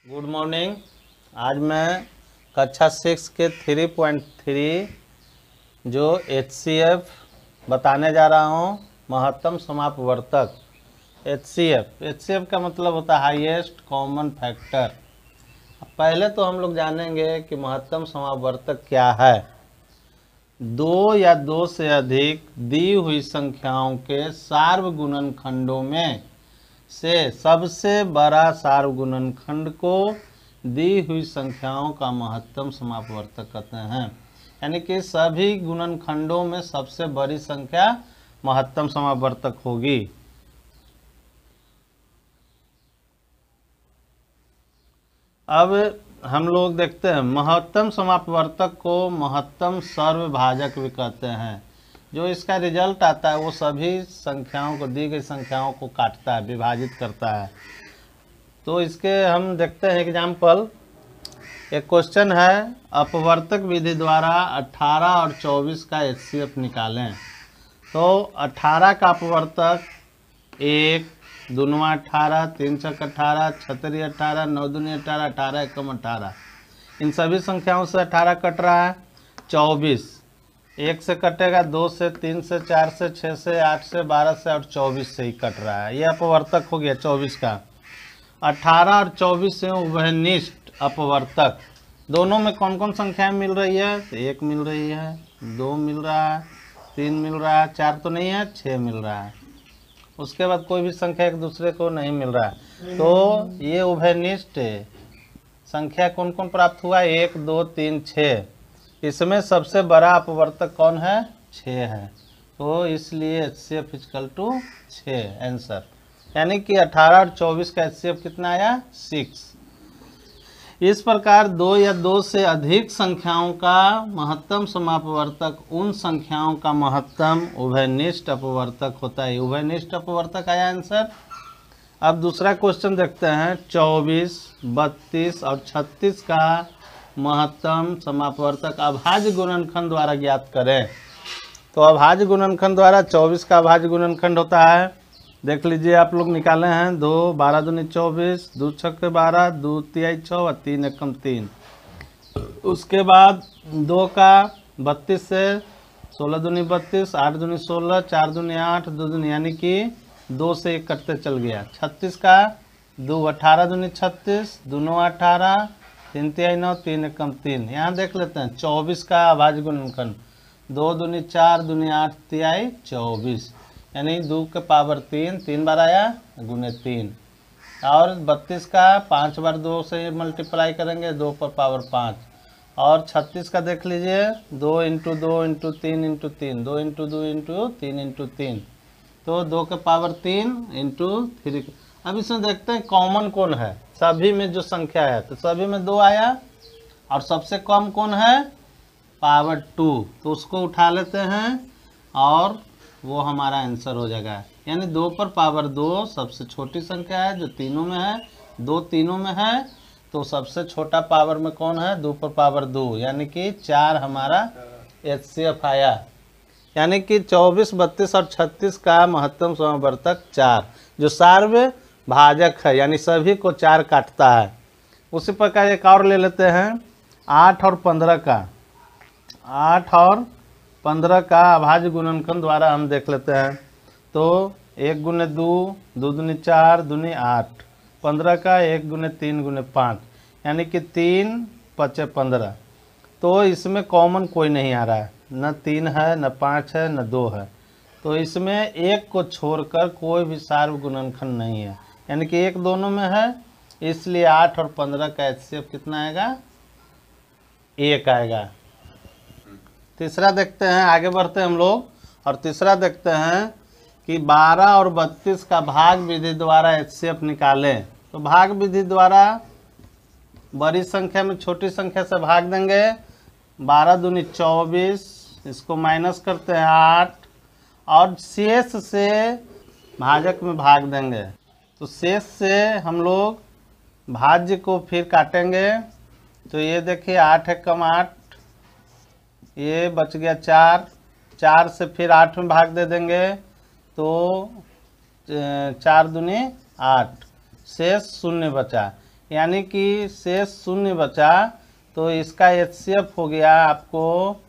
Good morning. आज मैं कक्षा 6 के 3.3 जो HCF बताने जा रहा हूँ। महत्तम समापवर्तक HCF का मतलब होता है हाईएस्ट कॉमन फैक्टर। पहले तो हम लोग जानेंगे कि महत्तम समापवर्तक क्या है। दो या दो से अधिक दी हुई संख्याओं के सार्वगुणनखंडों में से सबसे बड़ा सार्वगुणनखंड को दी हुई संख्याओं का महत्तम समापवर्तक कहते हैं। यानी कि सभी गुणनखंडों में सबसे बड़ी संख्या महत्तम समापवर्तक होगी। अब हम लोग देखते हैं महत्तम समापवर्तक को महत्तम सर्वभाजक भी कहते हैं। जो इसका रिजल्ट आता है वो सभी संख्याओं को, दी गई संख्याओं को काटता है, विभाजित करता है। तो इसके हम देखते हैं एग्जाम्पल। एक क्वेश्चन है, अपवर्तक विधि द्वारा 18 और 24 का HCF निकालें। तो 18 का अपवर्तक 1, दूनुआ 18, 3 छक 18, 6 18, 9 दूनी 18, 18 एकम 18। इन सभी संख्याओं से 18 कट रहा है। 24 1 से कटेगा, 2 से, 3 से, 4 से, 6 से, 8 से, 12 से और 24 से ही कट रहा है। ये अपवर्तक हो गया 24 का। 18 और 24 से उभयनिष्ठ अपवर्तक दोनों में कौन कौन संख्याएं मिल रही है? तो 1 मिल रही है, 2 मिल रहा है, 3 मिल रहा है, 4 तो नहीं है, 6 मिल रहा है। उसके बाद कोई भी संख्या एक दूसरे को नहीं मिल रहा है। तो ये उभयनिष्ठ संख्या कौन कौन प्राप्त हुआ? 1, 2, 3, 6। इसमें सबसे बड़ा अपवर्तक कौन है? 6 है। तो इसलिए HCF = 6 आंसर। यानी कि 18 और 24 का HCF कितना आया? 6। इस प्रकार दो या दो से अधिक संख्याओं का महत्तम समापवर्तक उन संख्याओं का महत्तम उभयनिष्ठ अपवर्तक होता है। उभयनिष्ठ अपवर्तक आया आंसर। अब दूसरा क्वेश्चन देखते हैं। 24, 32 और 36 का महत्तम समापवर्तक अभाज्य गुणनखंड द्वारा ज्ञात करें। तो अभाज्य गुणनखंड द्वारा 24 का अभाज्य गुणनखंड होता है, देख लीजिए आप लोग निकाले हैं। 2 12 दूनी 24, 2 छक 12, 2 तिहाई 6 और 3 एकम 3। उसके बाद 2 का 32 से 16 दूनी 32, 8 दूनी 16, 4 दूनी 8, 2 दूनी, यानी कि 2 से 1 कटते चल गया। 36 का 2 18 दूनी 36, दूनों 18, 3 तिहाई 9, 3 एकम 3। यहाँ देख लेते हैं 24 का अभाज्य गुणनखंड 2 दूनी 4, दूनी 8 तिहाई 24, यानी 2 के पावर 3, 3 बार आया गुने 3। और 32 का 5 बार 2 से मल्टीप्लाई करेंगे, 2 पर पावर 5। और 36 का देख लीजिए 2 × 2 × 3 × 3, 2 × 2 × 3 × 3। तो 2 के पावर 3 × 3। अब इसमें देखते हैं कॉमन कौन है। सभी में जो संख्या है तो सभी में 2 आया, और सबसे कम कौन है? पावर 2। तो उसको उठा लेते हैं और वो हमारा आंसर हो जाएगा। यानी 2 पर पावर 2 सबसे छोटी संख्या है जो तीनों में है। 2 तीनों में है तो सबसे छोटा पावर में कौन है? 2 पर पावर 2, यानी कि 4 हमारा HCF आया। यानी कि 24, 32 और 36 का महत्तम समापवर्तक 4 जो सार्वभाजक है, यानी सभी को 4 काटता है। उसी प्रकार एक और ले लेते हैं 8 और 15 का। 8 और 15 का अभाज्य गुणनखंड द्वारा हम देख लेते हैं। तो 1 × 2, 2 दूनी 4, दूनी 8। 15 का 1 × 3 × 5, यानी कि 3 × 5 = 15। तो इसमें कॉमन कोई नहीं आ रहा है, न 3 है, न 5 है, न 2 है। तो इसमें 1 को छोड़कर कोई भी सार्वगुणनखंड नहीं है, यानी कि 1 दोनों में है। इसलिए 8 और 15 का HCF कितना आएगा? 1 आएगा। तीसरा देखते हैं, आगे बढ़ते हैं हम लोग, और तीसरा देखते हैं कि 12 और 32 का भाग विधि द्वारा HCF निकालें। तो भाग विधि द्वारा बड़ी संख्या में छोटी संख्या से भाग देंगे। 12 दूनी 24, इसको माइनस करते हैं 8, और शेष से भाजक में भाग देंगे। तो शेष से हम लोग भाज्य को फिर काटेंगे। तो ये देखिए 8 एकम 8, ये बच गया 4। 4 से फिर 8 में भाग दे देंगे तो 4 दूनी 8, शेष 0 बचा। यानी कि शेष शून्य बचा, तो इसका HCF हो गया आपको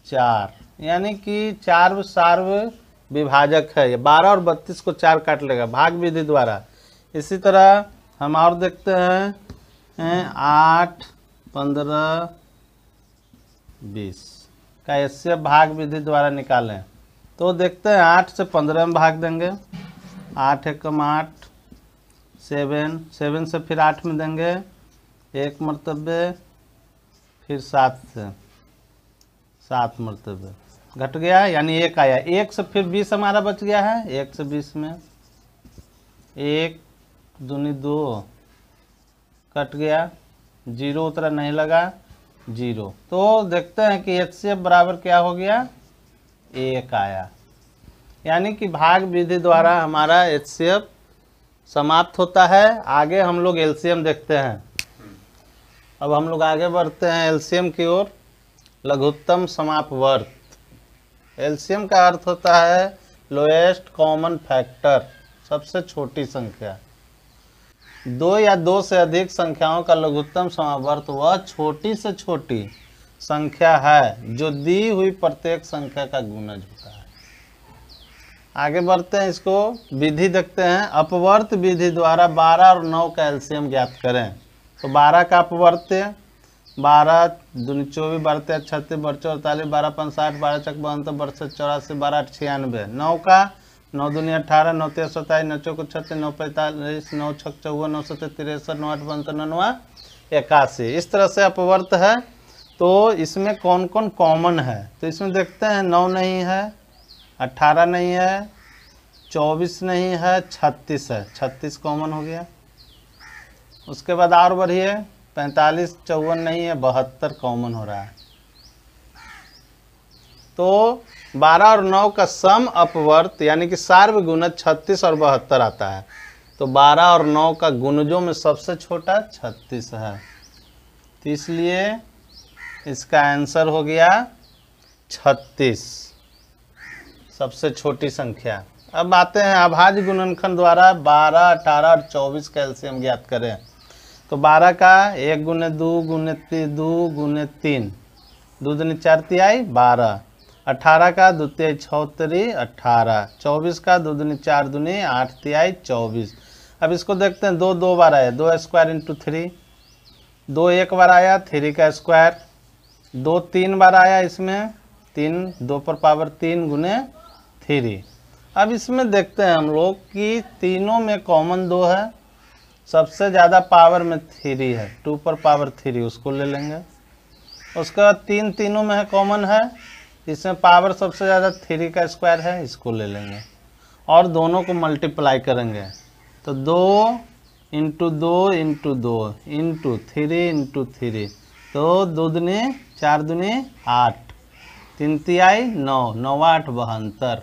4, यानी कि 4 सार्व विभाजक है। ये 12 और 32 को 4 काट लेगा भाग विधि द्वारा। इसी तरह हम और देखते हैं 8, 15, 20 का HCF भाग विधि द्वारा निकालें। तो देखते हैं 8 से 15 में भाग देंगे, 8 एकम 8, 7 से फिर 8 में देंगे 1 मरतबे, फिर 7 से 7 मरतबे घट गया, यानी 1 आया। 1 से फिर 20 हमारा बच गया है, 1 से 20 में 1 दूनी 2 कट गया, 0 उतरा नहीं लगा, 0। तो देखते हैं कि HCF बराबर क्या हो गया, 1 आया। यानी कि भाग विधि द्वारा हमारा HCF समाप्त होता है। आगे हम लोग LCM देखते हैं। अब हम लोग आगे बढ़ते हैं LCM की ओर। लघुत्तम समापवर्त। LCM का अर्थ होता है लोएस्ट कॉमन फैक्टर, सबसे छोटी संख्या। 2 या 2 से अधिक संख्याओं का लघुत्तम समापवर्त वह छोटी से छोटी संख्या है जो दी हुई प्रत्येक संख्या का गुणज होता है। आगे बढ़ते हैं, इसको विधि देखते हैं। अपवर्त विधि द्वारा 12 और 9 का LCM ज्ञात करें। तो 12 का अपवर्त्य 12 दूनी 24, 12 3 36, 12 44, 12 5 60, 12 चक 72, 12 7 84, 12 8 96। 9 का 9 दूनी 18, 9 3 27, 9 चौको 36, 9 45, 9 6 54, 9 7 63, 9 8 52, 9 81। इस तरह से अपवर्त है। तो इसमें कौन कौन कॉमन है, तो इसमें देखते हैं 9 नहीं है, 18 नहीं है, 24 नहीं है, 36 है, 36 कॉमन हो गया। उसके बाद और बढ़िए 45 54 नहीं है, 72 कॉमन हो रहा है। तो 12 और 9 का सम अपवर्त यानी कि सार्वगुणज 36 और 72 आता है। तो 12 और 9 का गुणजों में सबसे छोटा 36 है, तो इसलिए इसका आंसर हो गया 36, सबसे छोटी संख्या। अब आते हैं अभाज्य गुणनखंड द्वारा 12, 18 और 24 का LCM ज्ञात करें। तो 12 का 1 गुने 2 गुने 3, 2 गुने 3, 2 दूनी 4 तिहाई 12। 18 का 2 तिहाई 6 तिरी 18। 24 का 2 दूनी 4 दूनी 8 तिहाई 24। अब इसको देखते हैं, 2 2 बार आया, 2 स्क्वायर इंटू 3, 2 1 बार आया 3 का स्क्वायर, 2 3 बार आया इसमें 3 2 पर पावर 3 गुने 3। अब इसमें देखते हैं हम लोग कि तीनों में कॉमन 2 है, सबसे ज़्यादा पावर में 3 है, 2 पर पावर 3 उसको ले लेंगे। उसके बाद 3 तीनों में है कॉमन है, इसमें पावर सबसे ज़्यादा 3 का स्क्वायर है, इसको ले लेंगे और दोनों को मल्टीप्लाई करेंगे। तो 2 इंटू 2 इंटू 2 इंटू 3 इंटू 3, तो 2 दूनी 4 दूनी 8, 3 तिहाई 9, 9 8 72।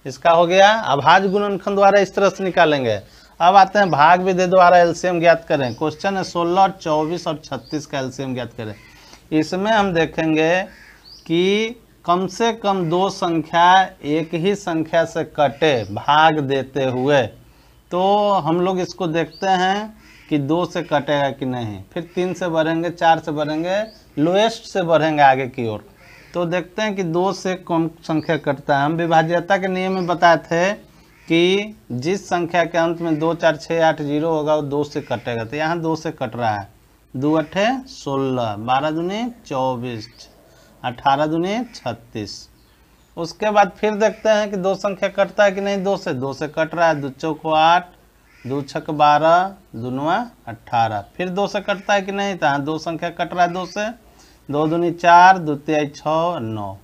इसका हो गया। अभाज्य गुणनखंड द्वारा इस तरह से निकालेंगे। अब आते हैं भाग विधि द्वारा LCM ज्ञात करें। क्वेश्चन है 16 और 24 और 36 का LCM ज्ञात करें। इसमें हम देखेंगे कि कम से कम 2 संख्या एक ही संख्या से कटे भाग देते हुए। तो हम लोग इसको देखते हैं कि 2 से कटेगा कि नहीं, फिर 3 से बढ़ेंगे, 4 से बढ़ेंगे, लोएस्ट से बढ़ेंगे आगे की ओर। तो देखते हैं कि 2 से कम संख्या कटता है। हम विभाज्यता के नियम में बताए थे कि जिस संख्या के अंत में 2 4 6 8 0 होगा वो 2 से कटेगा। तो यहाँ 2 से कट रहा है, 2 8 16, 12 दूनी 24, 18 दूनी 36। उसके बाद फिर देखते हैं कि 2 संख्या कटता है कि नहीं। 2 से कट रहा है, 2 चौको 8, 2 छक 12, 2 नवा 18। फिर 2 से कटता है कि नहीं, तो यहाँ 2 संख्या कट रहा है 2 से, 2 दूनी 4, 2 तिहाई 6 9।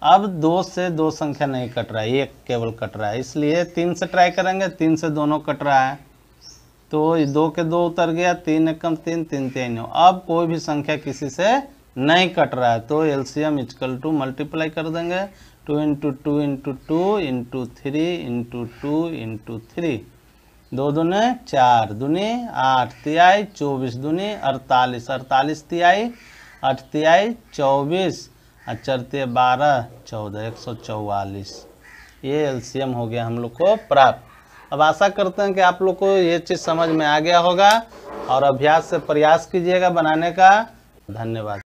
अब 2 से 2 संख्या नहीं कट रहा है, 1 केवल कट रहा है, इसलिए 3 से ट्राई करेंगे। 3 से दोनों कट रहा है, तो 2 के 2 उतर गया, 3 एकम 3, 3 तिहाई 9। अब कोई भी संख्या किसी से नहीं कट रहा है, तो LCM इक्वल टू मल्टीप्लाई कर देंगे, 2 into 2 into 2 into 3 into 2 into 3, 2 दूने 4 दूनी 8 तिहाई 24 दूनी 48, 48 तिहाई 8 तिहाई 24 और 4 तिहाई 12 14, 144। ये LCM हो गया हम लोग को प्राप्त। अब आशा करते हैं कि आप लोग को ये चीज़ समझ में आ गया होगा और अभ्यास से प्रयास कीजिएगा बनाने का। धन्यवाद।